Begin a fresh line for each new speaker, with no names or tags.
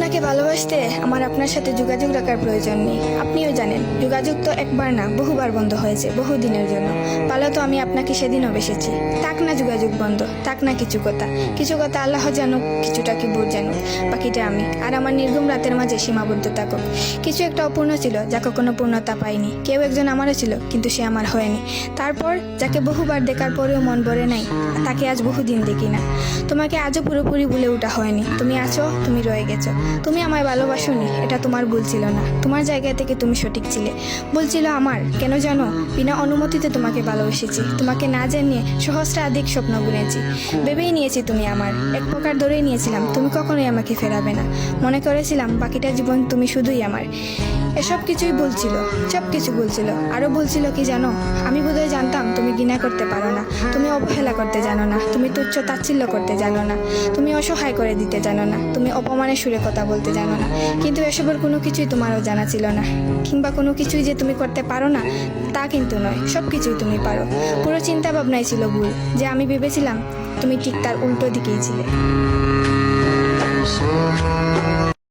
আপনাকে ভালোবাসতে আমার আপনার সাথে যোগাযোগ রাখার প্রয়োজন নেই। আপনিও জানেন যোগাযোগ তো একবার না বহুবার বন্ধ হয়েছে, বহুদিনের জন্য। ভালো তো আমি আপনাকে সেদিনও বেসেছি। থাক না যোগাযোগ বন্ধ, থাক না কিছু কথা আল্লাহ জানুক, কিছুটা কি বোধ জানুক, বাকিটা আমি আর আমার নির্গম রাতের মাঝে সীমাবদ্ধ থাকুক। কিছু একটা অপূর্ণ ছিল যা কখনো পূর্ণতা পায়নি। কেউ একজন আমারও ছিল, কিন্তু সে আমার হয়নি। তারপর যাকে বহুবার দেখার পরেও মন ভরে নাই, তাকে আজ বহুদিন দেখি না। তোমাকে আজও পুরোপুরি ভুলে ওঠা হয়নি। তুমি আছো, তুমি রয়ে গেছো। তুমি আমায় ভালোবাসোনি, এটা তোমার ভুল ছিল না। তোমার জায়গা থেকে তুমি সঠিক ছিলে। ভুল ছিল আমার। কেন জানো? বিনা অনুমতিতে তোমাকে ভালোবেসেছি। তোমাকে না জানিয়ে সহস্রাধিক স্বপ্ন বুনেছি। ভেবেই নিয়েছি তুমি আমার। এক প্রকার ধরেই নিয়েছিলাম তুমি কখনোই আমাকে ফেরাবে না। মনে করেছিলাম বাকিটা জীবন তুমি শুধুই আমার। এসব কিছুই বলছিল, সব কিছু বলছিল। আরও বলছিল কি জানো? আমি বোধহয় জানতাম তুমি ঘৃণা করতে পারো না, তুমি অবহেলা করতে জানো না, তুমি তুচ্ছ তাচ্ছিল্য করতে জানো না, তুমি অসহায় করে দিতে জানো না, তুমি অপমানের সুরে কথা বলতে জানো না। কিন্তু এসবের কোনো কিছুই তোমারও জানা ছিল না, কিংবা কোনো কিছুই যে তুমি করতে পারো না তা কিন্তু নয়। সব কিছুই তুমি পারো। পুরো চিন্তা ভাবনাই ছিল ভুল। যে আমি ভেবেছিলাম তুমি ঠিক তার উল্টো দিকেই ছিলে।